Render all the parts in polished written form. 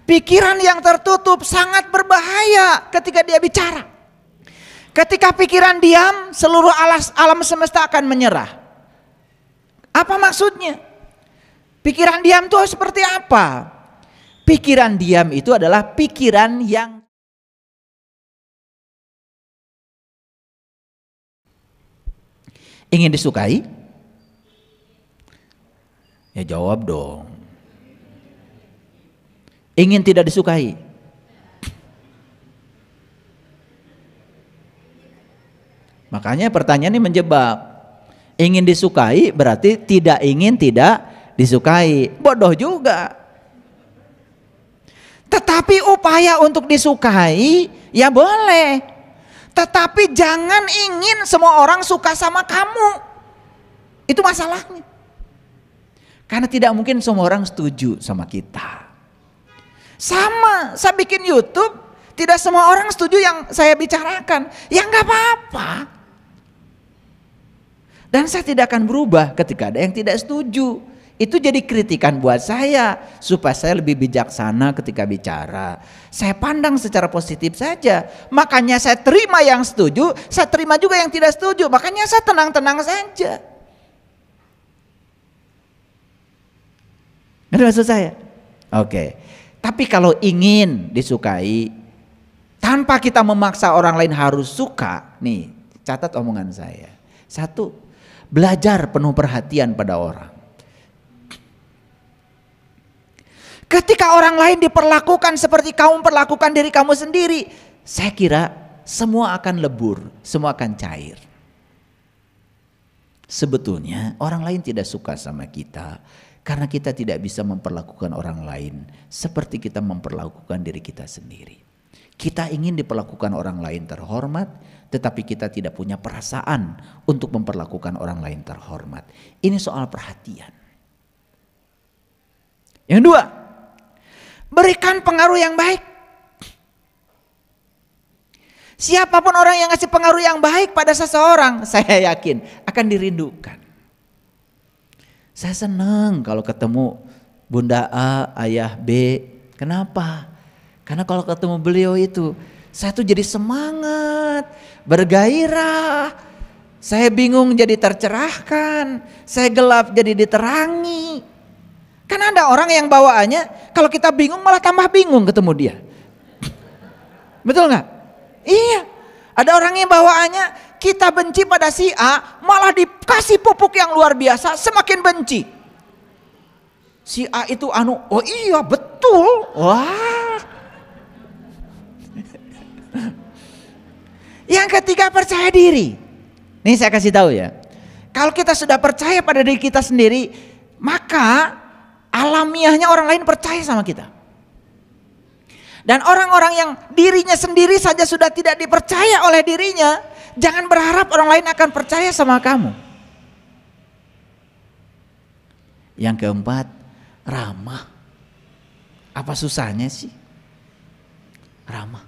Pikiran yang tertutup sangat berbahaya ketika dia bicara. Ketika pikiran diam, seluruh alam semesta akan menyerah. Apa maksudnya? Pikiran diam itu seperti apa? Pikiran diam itu adalah pikiran yang ingin disukai? Ya jawab dong. Ingin tidak disukai? Makanya pertanyaan ini menjebak. Ingin disukai berarti tidak ingin tidak disukai. Bodoh juga. Tetapi upaya untuk disukai ya boleh. Tetapi jangan ingin semua orang suka sama kamu. Itu masalahnya. Karena tidak mungkin semua orang setuju sama kita. Sama, saya bikin YouTube, tidak semua orang setuju yang saya bicarakan. Ya nggak apa-apa. Dan saya tidak akan berubah ketika ada yang tidak setuju. Itu jadi kritikan buat saya, supaya saya lebih bijaksana ketika bicara. Saya pandang secara positif saja. Makanya saya terima yang setuju, saya terima juga yang tidak setuju. Makanya saya tenang-tenang saja. Ngerti maksud saya? Oke. Tapi kalau ingin disukai, tanpa kita memaksa orang lain harus suka, nih catat omongan saya. 1, belajar penuh perhatian pada orang. Ketika orang lain diperlakukan seperti kamu perlakukan diri kamu sendiri, saya kira semua akan lebur, semua akan cair. Sebetulnya orang lain tidak suka sama kita karena kita tidak bisa memperlakukan orang lain seperti kita memperlakukan diri kita sendiri. Kita ingin diperlakukan orang lain terhormat, tetapi kita tidak punya perasaan untuk memperlakukan orang lain terhormat. Ini soal perhatian. Yang 2, berikan pengaruh yang baik. Siapapun orang yang ngasih pengaruh yang baik pada seseorang, saya yakin akan dirindukan. Saya senang kalau ketemu Bunda A, Ayah B. Kenapa? Karena kalau ketemu beliau itu, saya tuh jadi semangat, bergairah. Saya bingung jadi tercerahkan, saya gelap jadi diterangi. Kan ada orang yang bawaannya kalau kita bingung malah tambah bingung ketemu dia. Betul nggak? Iya. Ada orang yang bawaannya kita benci pada si A malah dikasih pupuk yang luar biasa semakin benci. Si A itu oh iya betul. Wah. Yang ketiga percaya diri. Nih saya kasih tahu ya. Kalau kita sudah percaya pada diri kita sendiri, maka alamiahnya orang lain percaya sama kita. Dan orang-orang yang dirinya sendiri saja sudah tidak dipercaya oleh dirinya, jangan berharap orang lain akan percaya sama kamu. Yang keempat, ramah. Apa susahnya sih? Ramah.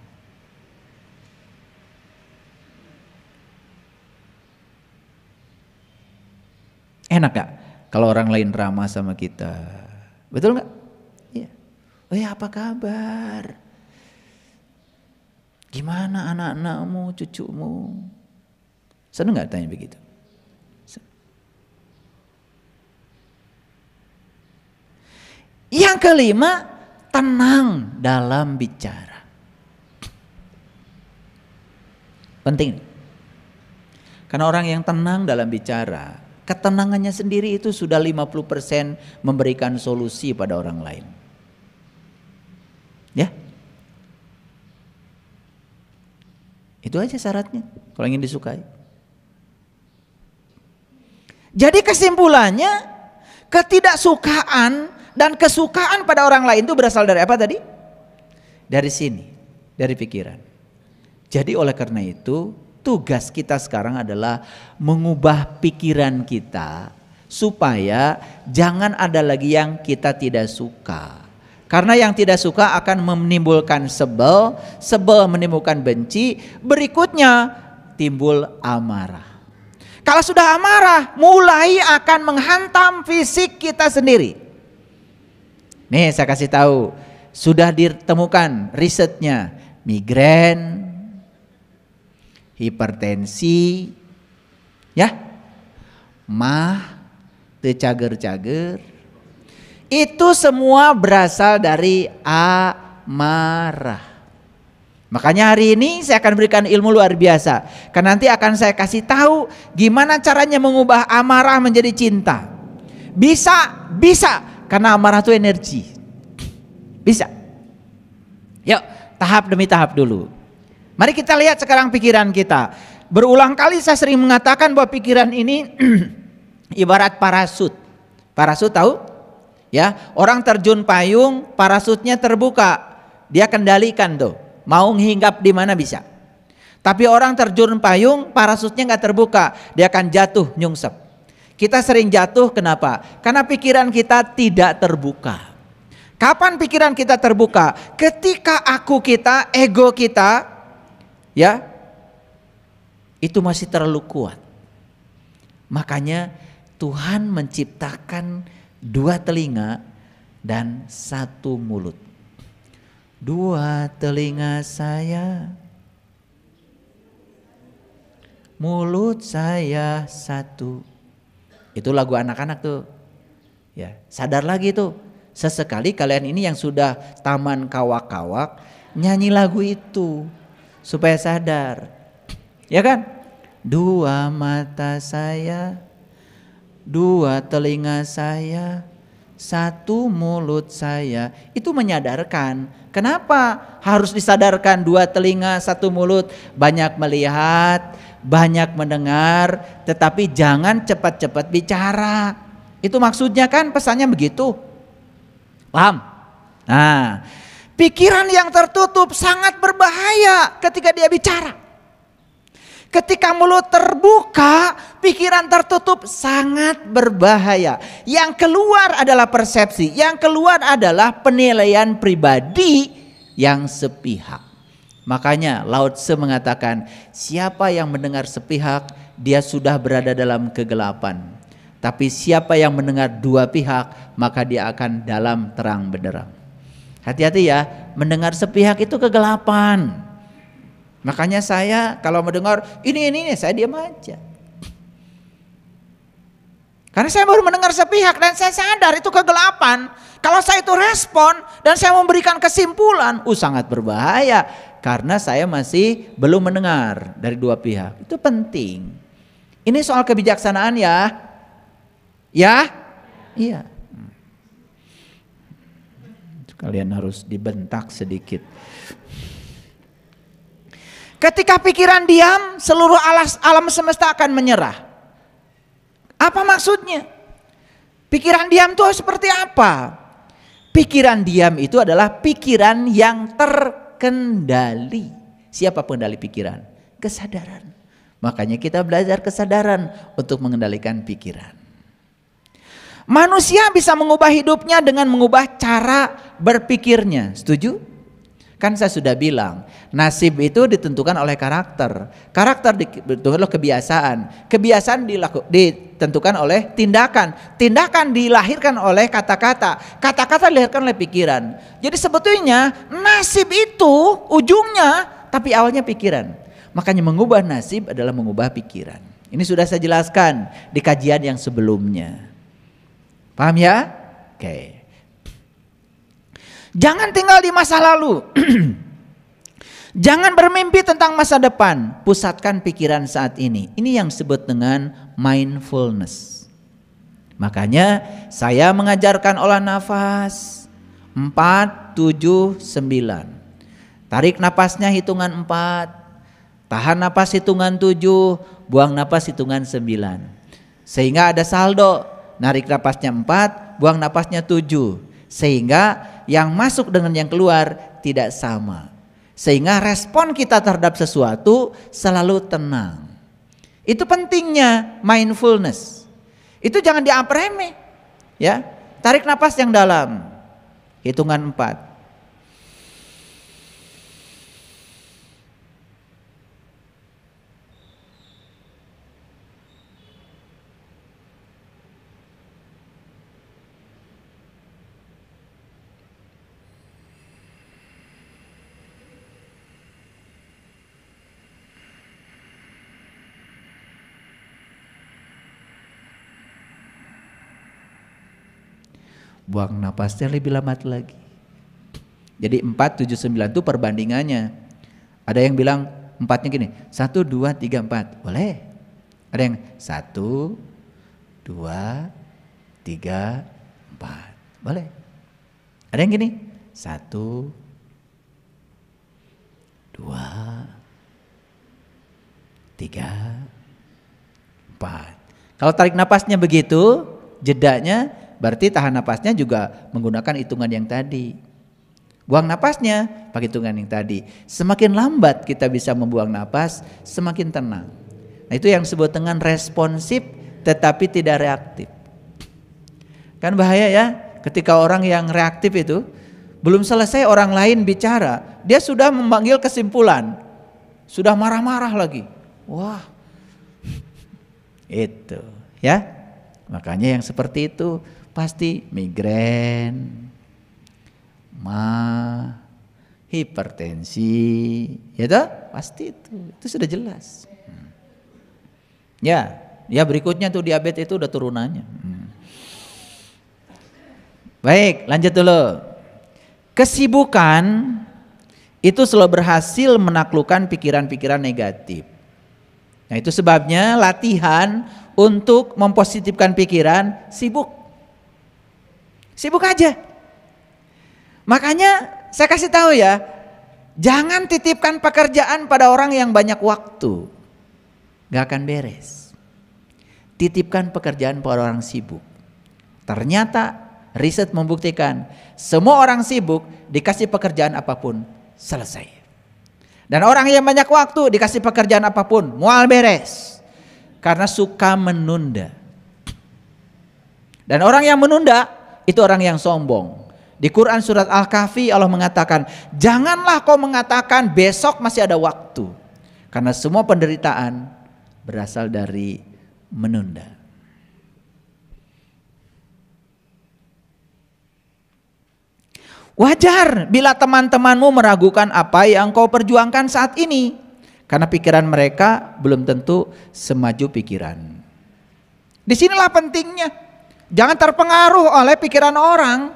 Enak gak kalau orang lain ramah sama kita? Betul gak? Iya. Oh ya, apa kabar? Gimana anak-anakmu, cucumu? Seneng gak tanya begitu? Yang kelima, tenang dalam bicara. Penting. Karena orang yang tenang dalam bicara, ketenangannya sendiri itu sudah 50% memberikan solusi pada orang lain. Ya. Itu aja syaratnya kalau ingin disukai. Jadi kesimpulannya, ketidaksukaan dan kesukaan pada orang lain itu berasal dari apa tadi? Dari sini, dari pikiran. Jadi oleh karena itu, tugas kita sekarang adalah mengubah pikiran kita supaya jangan ada lagi yang kita tidak suka. Karena yang tidak suka akan menimbulkan sebel, sebel menimbulkan benci, berikutnya timbul amarah. Kalau sudah amarah, mulai akan menghantam fisik kita sendiri. Nih saya kasih tahu, sudah ditemukan risetnya, migrain, hipertensi, ya, mah, teu cager-cager, itu semua berasal dari amarah. Makanya hari ini saya akan berikan ilmu luar biasa. Karena nanti akan saya kasih tahu gimana caranya mengubah amarah menjadi cinta. Bisa, karena amarah itu energi. Bisa. Yuk, tahap demi tahap dulu. Mari kita lihat sekarang pikiran kita. Berulang kali saya sering mengatakan bahwa pikiran ini ibarat parasut. Parasut tahu? Ya, orang terjun payung, parasutnya terbuka. Dia kendalikan tuh. Mau hinggap di mana bisa. Tapi orang terjun payung, parasutnya nggak terbuka, dia akan jatuh nyungsep. Kita sering jatuh, kenapa? Karena pikiran kita tidak terbuka. Kapan pikiran kita terbuka? Ketika aku kita, ego kita, ya, itu masih terlalu kuat. Makanya Tuhan menciptakan 2 telinga dan 1 mulut. 2 telinga saya, mulut saya 1. Itu lagu anak-anak tuh. Ya, sadar lagi tuh. Sesekali kalian ini yang sudah taman kawak-kawak nyanyi lagu itu supaya sadar. Ya kan? 2 mata saya, 2 telinga saya, 1 mulut saya. Itu menyadarkan. Kenapa harus disadarkan 2 telinga 1 mulut? Banyak melihat, banyak mendengar, tetapi jangan cepat-cepat bicara. Itu maksudnya kan, pesannya begitu. Paham? Nah, pikiran yang tertutup sangat berbahaya ketika dia bicara. Ketika mulut terbuka, pikiran tertutup sangat berbahaya. Yang keluar adalah persepsi, yang keluar adalah penilaian pribadi yang sepihak. Makanya Lao Tse mengatakan, siapa yang mendengar sepihak, dia sudah berada dalam kegelapan. Tapi siapa yang mendengar 2 pihak, maka dia akan dalam terang benderang. Hati-hati ya, mendengar sepihak itu kegelapan. Makanya saya kalau mendengar ini saya diam aja. Karena saya baru mendengar sepihak dan saya sadar itu kegelapan. Kalau saya itu respon dan saya memberikan kesimpulan, sangat berbahaya. Karena saya masih belum mendengar dari 2 pihak. Itu penting. Ini soal kebijaksanaan ya. Ya? Iya. Kalian harus dibentak sedikit. Ketika pikiran diam, seluruh alam semesta akan menyerah. Apa maksudnya? Pikiran diam itu seperti apa? Pikiran diam itu adalah pikiran yang terkendali. Siapa pengendali pikiran? Kesadaran. Makanya kita belajar kesadaran untuk mengendalikan pikiran. Manusia bisa mengubah hidupnya dengan mengubah cara berpikirnya. Setuju? Kan saya sudah bilang, nasib itu ditentukan oleh karakter. Karakter ditentukan oleh kebiasaan. Kebiasaan ditentukan oleh tindakan. Tindakan dilahirkan oleh kata-kata. Kata-kata dilahirkan oleh pikiran. Jadi sebetulnya nasib itu ujungnya, tapi awalnya pikiran. Makanya mengubah nasib adalah mengubah pikiran. Ini sudah saya jelaskan di kajian yang sebelumnya. Paham ya? Oke. Jangan tinggal di masa lalu. Jangan bermimpi tentang masa depan. Pusatkan pikiran saat ini. Ini yang disebut dengan mindfulness. Makanya saya mengajarkan olah nafas 4, 7, 9. Tarik napasnya hitungan 4. Tahan napas hitungan 7. Buang napas hitungan 9. Sehingga ada saldo. Narik napasnya 4, buang napasnya 7. Sehingga yang masuk dengan yang keluar tidak sama. Sehingga respon kita terhadap sesuatu selalu tenang. Itu pentingnya mindfulness. Itu jangan dianggap remeh. Ya, tarik napas yang dalam. Hitungan 4. buang napasnya lebih lambat lagi. Jadi 4, 7, 9 itu perbandingannya. Ada yang bilang 4-nya gini, 1, 2, 3, 4, boleh. Ada yang 1, 2, 3, 4, boleh. Ada yang gini, 1, 2, 3, 4. Kalau tarik napasnya begitu, jedanya berarti tahan napasnya juga menggunakan hitungan yang tadi. Buang napasnya pakai hitungan yang tadi. Semakin lambat kita bisa membuang napas, semakin tenang. Nah, itu yang disebut dengan responsif tetapi tidak reaktif. Kan bahaya ya, ketika orang yang reaktif itu belum selesai orang lain bicara, dia sudah memanggil kesimpulan. Sudah marah-marah lagi. Wah. Itu, ya. Makanya yang seperti itu pasti migrain, hipertensi, ya toh? Pasti itu sudah jelas. Ya berikutnya tuh diabetes itu udah turunannya. Baik, lanjut dulu. Kesibukan itu selalu berhasil menaklukkan pikiran-pikiran negatif. Nah, itu sebabnya latihan untuk mempositifkan pikiran, sibuk aja. Makanya saya kasih tahu ya, jangan titipkan pekerjaan pada orang yang banyak waktu, gak akan beres. Titipkan pekerjaan pada orang sibuk. Ternyata riset membuktikan semua orang sibuk dikasih pekerjaan apapun selesai. Dan orang yang banyak waktu dikasih pekerjaan apapun mual beres. Karena suka menunda. Dan orang yang menunda itu orang yang sombong. Di Quran surat Al-Kahfi Allah mengatakan, janganlah kau mengatakan besok masih ada waktu. Karena semua penderitaan berasal dari menunda. Wajar bila teman-temanmu meragukan apa yang kau perjuangkan saat ini. Karena pikiran mereka belum tentu semaju pikiran. Disinilah pentingnya. Jangan terpengaruh oleh pikiran orang.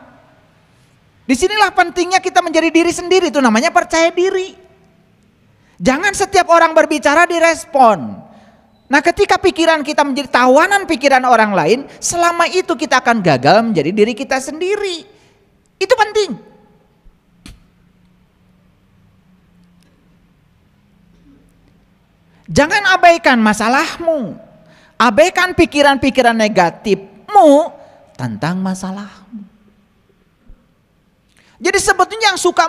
Disinilah pentingnya kita menjadi diri sendiri. Itu namanya percaya diri. Jangan setiap orang berbicara direspon. Nah, ketika pikiran kita menjadi tawanan pikiran orang lain, selama itu kita akan gagal menjadi diri kita sendiri. Itu penting. Jangan abaikan masalahmu. Abaikan pikiran-pikiran negatifmu tentang masalahmu. Jadi sebetulnya yang suka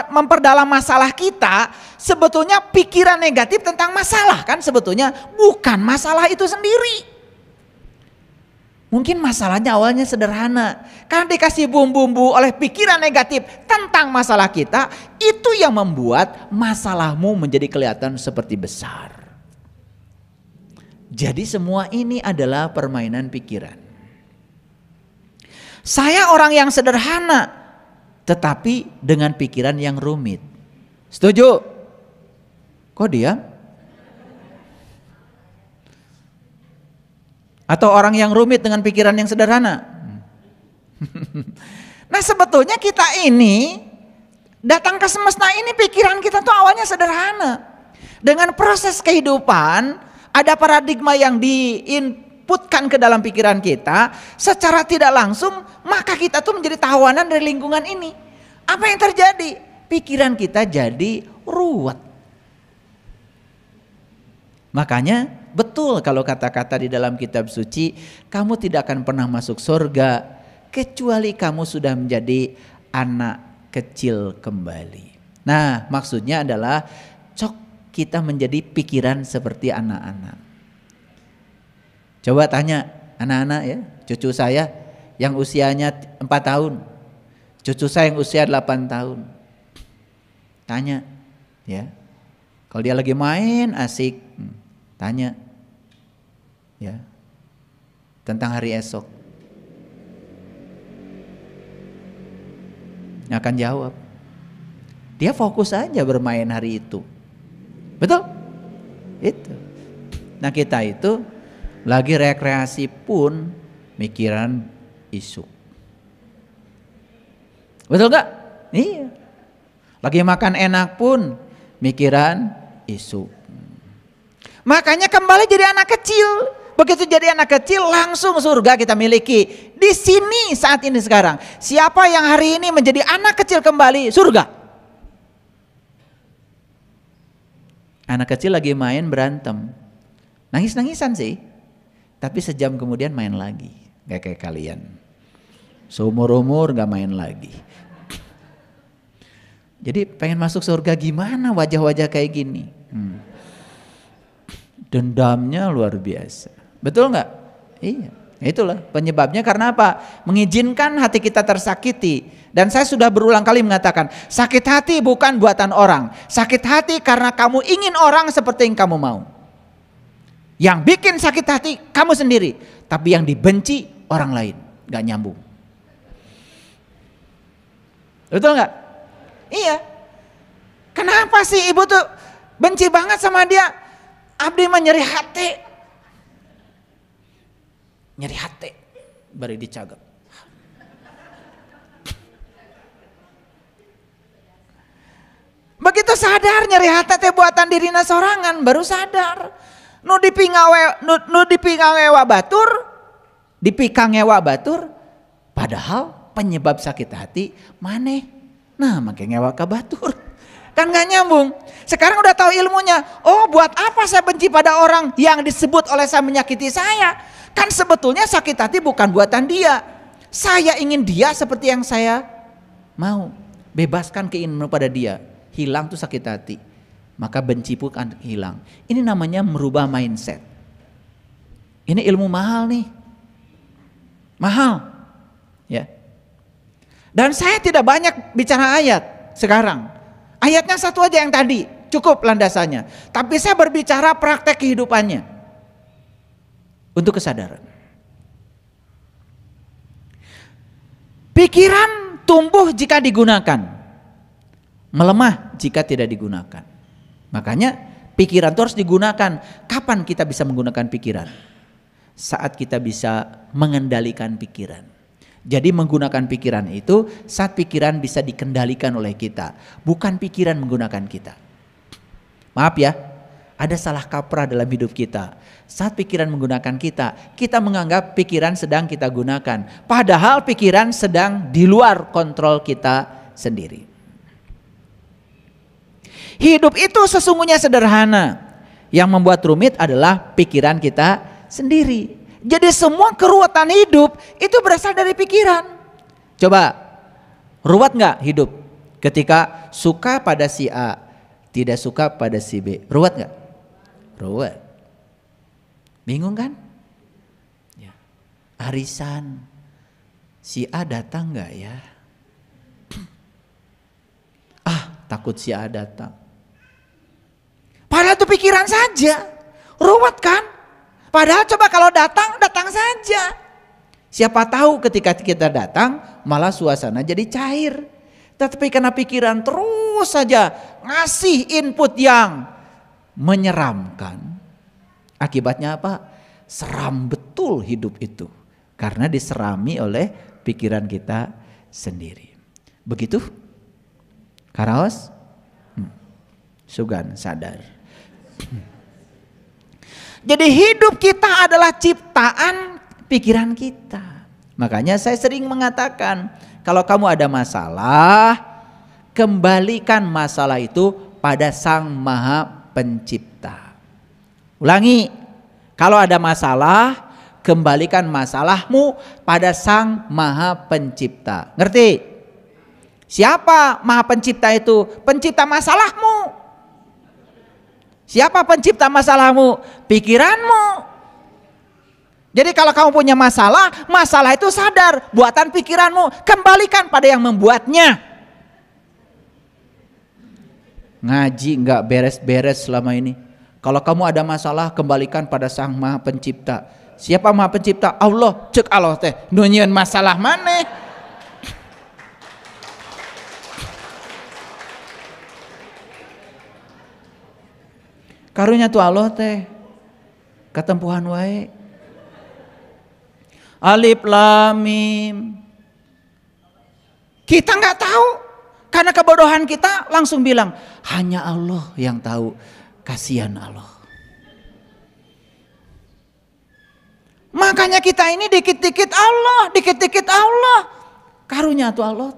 memperdalam masalah kita, sebetulnya pikiran negatif tentang masalah kan sebetulnya, bukan masalah itu sendiri. Mungkin masalahnya awalnya sederhana, karena dikasih bumbu-bumbu oleh pikiran negatif tentang masalah kita, itu yang membuat masalahmu menjadi kelihatan seperti besar. Jadi semua ini adalah permainan pikiran. Saya orang yang sederhana, tetapi dengan pikiran yang rumit. Setuju? Kok diam? Atau orang yang rumit dengan pikiran yang sederhana? Nah, sebetulnya kita ini datang ke semesta ini, pikiran kita tuh awalnya sederhana. Dengan proses kehidupan ada paradigma yang diinputkan ke dalam pikiran kita secara tidak langsung, maka kita tuh menjadi tawanan dari lingkungan ini. Apa yang terjadi? Pikiran kita jadi ruwet. Makanya betul kalau kata-kata di dalam kitab suci, kamu tidak akan pernah masuk surga kecuali kamu sudah menjadi anak kecil kembali. Nah, maksudnya adalah kita menjadi pikiran seperti anak-anak. Coba tanya anak-anak ya, cucu saya yang usianya 4 tahun, cucu saya yang usia 8 tahun. Tanya ya, kalau dia lagi main asik, tanya ya tentang hari esok. Akan jawab. Dia fokus aja bermain hari itu. Betul? Itu. Nah, kita itu lagi rekreasi pun mikiran isu. Betul gak? Iya. Lagi makan enak pun mikiran isu. Makanya kembali jadi anak kecil. Begitu jadi anak kecil langsung surga kita miliki. Di sini saat ini sekarang. Siapa yang hari ini menjadi anak kecil kembali? Surga. Anak kecil lagi main berantem. Nangis-nangisan sih. Tapi sejam kemudian main lagi. Gak kayak kalian. Seumur-umur gak main lagi. Jadi pengen masuk surga gimana wajah-wajah kayak gini. Dendamnya luar biasa. Betul gak? Iya. Itulah penyebabnya karena apa? Mengizinkan hati kita tersakiti. Dan saya sudah berulang kali mengatakan, sakit hati bukan buatan orang. Sakit hati karena kamu ingin orang seperti yang kamu mau. Yang bikin sakit hati kamu sendiri. Tapi yang dibenci orang lain. Gak nyambung. Betul gak? Iya. Kenapa sih ibu tuh benci banget sama dia? Abdi mah nyeri hati. Nyeri hati. Bari dicagap. Begitu sadar nyeri hati teh buatan dirina sorangan, baru sadar. Nu dipingawewa batur, dipikangewa batur, padahal penyebab sakit hati maneh. Nah, make ngewa ka batur. Kan gak nyambung. Sekarang udah tahu ilmunya. Oh, buat apa saya benci pada orang yang disebut oleh saya menyakiti saya? Kan sebetulnya sakit hati bukan buatan dia. Saya ingin dia seperti yang saya mau. Bebaskan keinginan pada dia. Hilang tuh sakit hati. Maka benci pun akan hilang. Ini namanya merubah mindset. Ini ilmu mahal nih. Mahal. Ya. Dan saya tidak banyak bicara ayat sekarang. Ayatnya satu aja yang tadi. Cukup landasannya. Tapi saya berbicara praktek kehidupannya. Untuk kesadaran. Pikiran tumbuh jika digunakan. Melemah jika tidak digunakan. Makanya pikiran itu harus digunakan. Kapan kita bisa menggunakan pikiran? Saat kita bisa mengendalikan pikiran. Jadi menggunakan pikiran itu saat pikiran bisa dikendalikan oleh kita. Bukan pikiran menggunakan kita. Maaf ya, ada salah kaprah dalam hidup kita. Saat pikiran menggunakan kita, kita menganggap pikiran sedang kita gunakan. Padahal pikiran sedang di luar kontrol kita sendiri. Hidup itu sesungguhnya sederhana. Yang membuat rumit adalah pikiran kita sendiri. Jadi semua keruwetan hidup itu berasal dari pikiran. Coba, ruwet gak hidup? Ketika suka pada si A, tidak suka pada si B. Ruwet gak? Ruwet. Bingung kan? Ya. Arisan, si A datang gak ya? Takut si A datang. Padahal itu pikiran saja. Ruwet kan? Padahal coba kalau datang, datang saja. Siapa tahu ketika kita datang malah suasana jadi cair. Tetapi karena pikiran terus saja ngasih input yang menyeramkan. Akibatnya apa? Seram betul hidup itu. Karena diserami oleh pikiran kita sendiri. Begitu? Karaos? Sugan sadar. Jadi hidup kita adalah ciptaan pikiran kita. Makanya saya sering mengatakan, kalau kamu ada masalah, kembalikan masalah itu pada Sang Maha Pencipta. Ulangi, kalau ada masalah, kembalikan masalahmu pada Sang Maha Pencipta. Ngerti? Siapa Maha Pencipta itu? Pencipta masalahmu. Siapa pencipta masalahmu? Pikiranmu. Jadi kalau kamu punya masalah, masalah itu sadar, buatan pikiranmu. Kembalikan pada yang membuatnya. Ngaji nggak beres-beres selama ini. Kalau kamu ada masalah, kembalikan pada Sang Maha Pencipta. Siapa Maha Pencipta? Allah. Cek Allah teh. Nunyian masalah mana? Karunya tuh Allah teh ketempuhan wae. Alif lam mim. Kita nggak tahu. Karena kebodohan kita langsung bilang, hanya Allah yang tahu. Kasihan Allah. Makanya kita ini dikit-dikit Allah, dikit-dikit Allah. Karunia tuh Allah.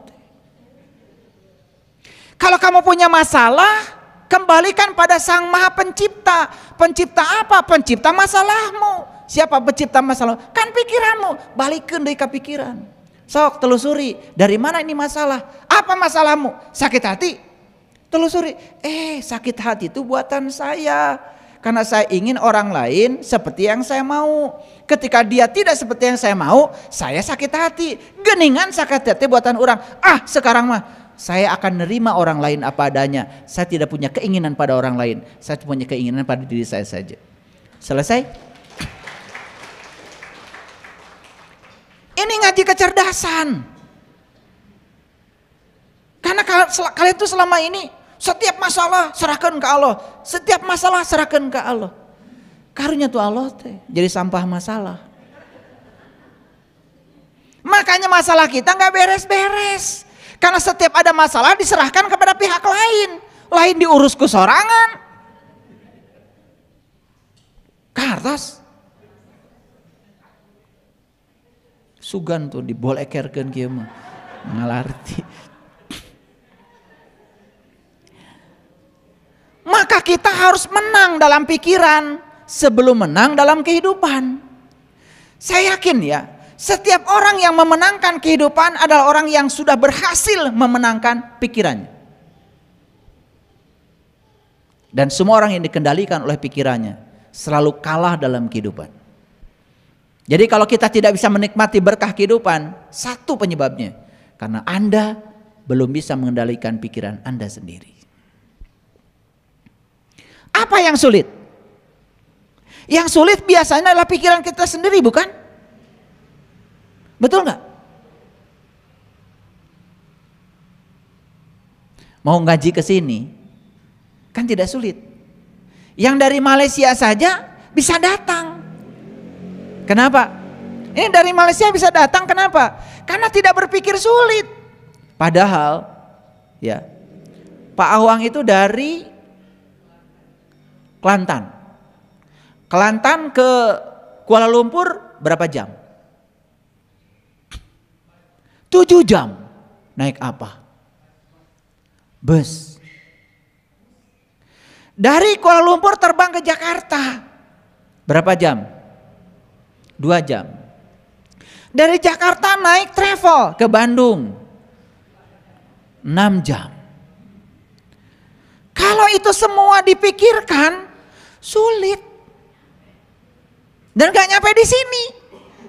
Kalau kamu punya masalah, kembalikan pada Sang Maha Pencipta. Pencipta apa? Pencipta masalahmu. Siapa pencipta masalah? Kan pikiranmu. Balikin dari kepikiran. Sok telusuri. Dari mana ini masalah? Apa masalahmu? Sakit hati? Telusuri. Sakit hati itu buatan saya. Karena saya ingin orang lain seperti yang saya mau. Ketika dia tidak seperti yang saya mau, saya sakit hati. Geningan sakit hati buatan orang. Sekarang mah saya akan nerima orang lain apa adanya. Saya tidak punya keinginan pada orang lain. Saya punya keinginan pada diri saya saja. Selesai? Ini ngaji kecerdasan. Karena kalian tuh selama ini setiap masalah serahkan ke Allah. Setiap masalah serahkan ke Allah. Karunia tuh Allah teh jadi sampah masalah. Makanya masalah kita nggak beres-beres. Karena setiap ada masalah diserahkan kepada pihak lain. Lain diurus ke sorangan. Kartas. Sugan tuh dibolekerkeun kieu mah. Ngalarti. Maka kita harus menang dalam pikiran sebelum menang dalam kehidupan. Saya yakin ya, setiap orang yang memenangkan kehidupan adalah orang yang sudah berhasil memenangkan pikirannya. Dan semua orang yang dikendalikan oleh pikirannya selalu kalah dalam kehidupan. Jadi kalau kita tidak bisa menikmati berkah kehidupan, satu penyebabnya. Karena Anda belum bisa mengendalikan pikiran Anda sendiri. Apa yang sulit? Yang sulit biasanya adalah pikiran kita sendiri, bukan? Betul nggak? Mau ngaji ke sini kan tidak sulit. Yang dari Malaysia saja bisa datang. Kenapa? Ini dari Malaysia bisa datang, kenapa? Karena tidak berpikir sulit. Padahal ya, Pak Awang itu dari Kelantan. Kelantan ke Kuala Lumpur berapa jam? 7 jam. Naik apa? Bus. Dari Kuala Lumpur terbang ke Jakarta. Berapa jam? 2 jam. Dari Jakarta naik travel ke Bandung. 6 jam. Kalau itu semua dipikirkan, sulit. Dan gak nyampe di sini.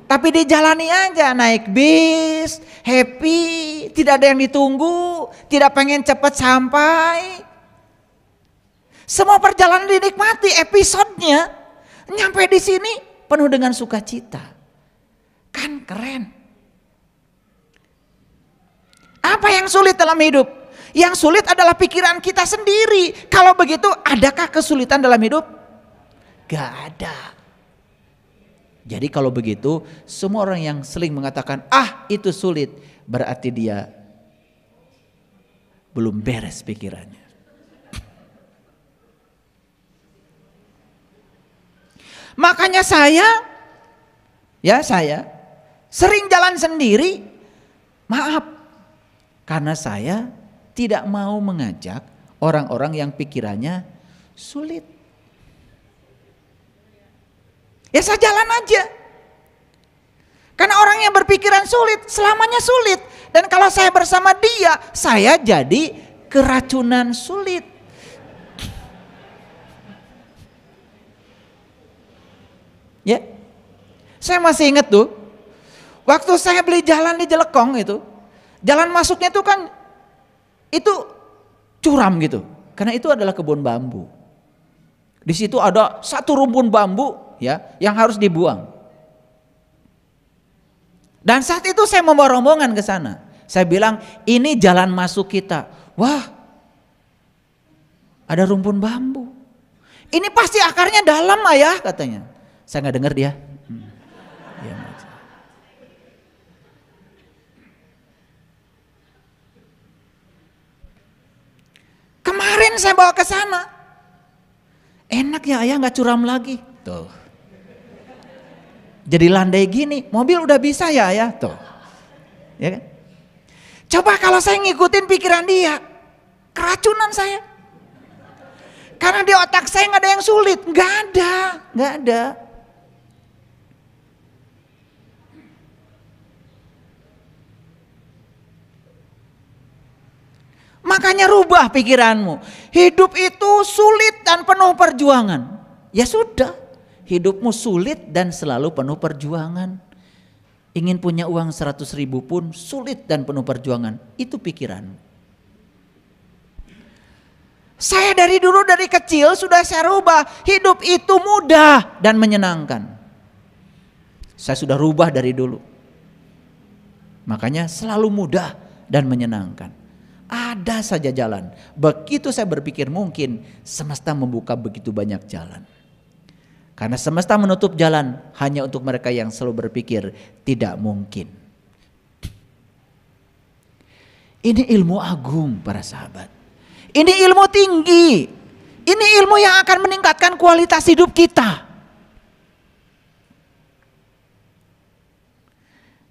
Tapi dijalani aja, naik bis, happy, tidak ada yang ditunggu, tidak pengen cepat sampai. Semua perjalanan dinikmati, episodenya nyampe di sini penuh dengan sukacita. Kan keren. Apa yang sulit dalam hidup? Yang sulit adalah pikiran kita sendiri. Kalau begitu, adakah kesulitan dalam hidup? Gak ada. Jadi kalau begitu, semua orang yang sering mengatakan, itu sulit, berarti dia belum beres pikirannya. Makanya saya sering jalan sendiri, maaf, karena saya tidak mau mengajak orang-orang yang pikirannya sulit. Ya saya jalan aja. Karena orang yang berpikiran sulit, selamanya sulit. Dan kalau saya bersama dia, saya jadi keracunan sulit. Ya, saya masih ingat tuh, waktu saya beli jalan di Jelekong itu, jalan masuknya itu kan, itu curam gitu. Karena itu adalah kebun bambu. Di situ ada satu rumpun bambu ya yang harus dibuang. Dan saat itu saya membawa rombongan ke sana. Saya bilang, ini jalan masuk kita. Wah, ada rumpun bambu. Ini pasti akarnya dalam ayah katanya. Saya nggak dengar dia. Kemarin saya bawa ke sana. Enak ya ayah, nggak curam lagi. Tuh. Jadi landai gini, mobil udah bisa ya ayah. Tuh. Ya kan? Coba kalau saya ngikutin pikiran dia, keracunan saya. Karena di otak saya nggak ada yang sulit, nggak ada. Makanya rubah pikiranmu. Hidup itu sulit dan penuh perjuangan. Ya sudah, hidupmu sulit dan selalu penuh perjuangan. Ingin punya uang 100.000 pun sulit dan penuh perjuangan. Itu pikiran. Saya dari kecil sudah saya rubah. Hidup itu mudah dan menyenangkan. Saya sudah rubah dari dulu. Makanya selalu mudah dan menyenangkan. Ada saja jalan. Begitu saya berpikir mungkin, semesta membuka begitu banyak jalan. Karena semesta menutup jalan hanya untuk mereka yang selalu berpikir tidak mungkin. Ini ilmu agung para sahabat. Ini ilmu tinggi. Ini ilmu yang akan meningkatkan kualitas hidup kita.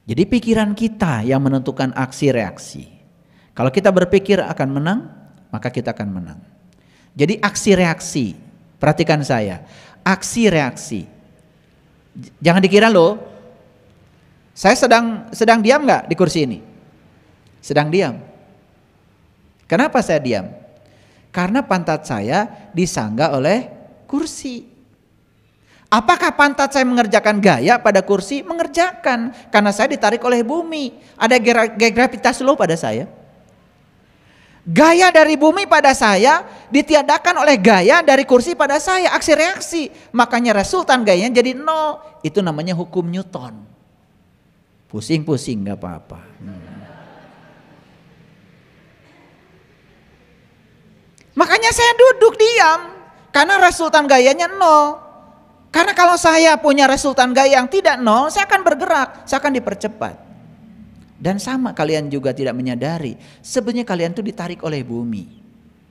Jadi pikiran kita yang menentukan aksi reaksi. Kalau kita berpikir akan menang, maka kita akan menang. Jadi aksi reaksi, perhatikan saya. Aksi reaksi. Jangan dikira loh, saya sedang diam nggak di kursi ini? Sedang diam. Kenapa saya diam? Karena pantat saya disangga oleh kursi. Apakah pantat saya mengerjakan gaya pada kursi? Mengerjakan, karena saya ditarik oleh bumi. Ada gravitasi loh pada saya. Gaya dari bumi pada saya ditiadakan oleh gaya dari kursi pada saya, aksi reaksi. Makanya resultan gayanya jadi 0. Itu namanya hukum Newton. Pusing-pusing gak apa-apa. Makanya saya duduk diam, karena resultan gayanya 0. Karena kalau saya punya resultan gaya yang tidak 0, saya akan bergerak, saya akan dipercepat. Dan sama kalian juga tidak menyadari, sebenarnya kalian tuh ditarik oleh bumi.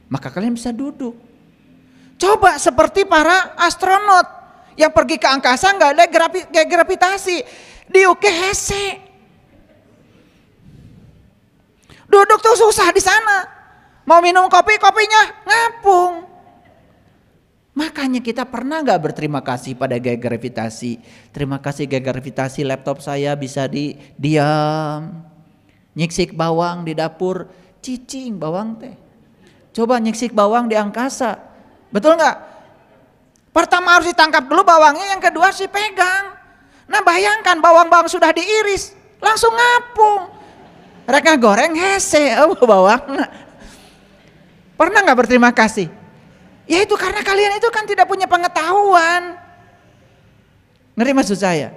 Maka kalian bisa duduk. Coba seperti para astronot yang pergi ke angkasa nggak ada gravitasi, diuke hese. Duduk tuh susah di sana. Mau minum kopi, kopinya ngapung. Makanya kita pernah nggak berterima kasih pada gaya gravitasi? Terima kasih gaya gravitasi, laptop saya bisa diam. Nyiksik bawang di dapur, cicing bawang teh. Coba nyiksik bawang di angkasa, betul nggak? Pertama harus ditangkap dulu bawangnya, yang kedua harus dipegang. Nah bayangkan bawang-bawang sudah diiris, langsung ngapung. Mereka goreng hese, bawang. Pernah nggak berterima kasih? Ya itu karena kalian itu kan tidak punya pengetahuan. Ngerti maksud saya?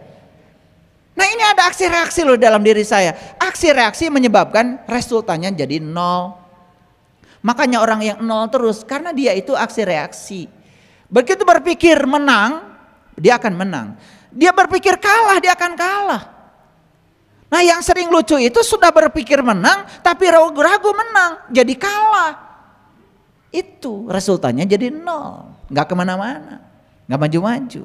Nah ini ada aksi reaksi loh dalam diri saya. Aksi reaksi menyebabkan resultannya jadi 0. Makanya orang yang 0 terus, karena dia itu aksi reaksi. Begitu berpikir menang, dia akan menang. Dia berpikir kalah, dia akan kalah. Nah yang sering lucu itu sudah berpikir menang, tapi ragu-ragu menang, jadi kalah. Itu resultannya jadi 0, gak kemana-mana, gak maju-maju.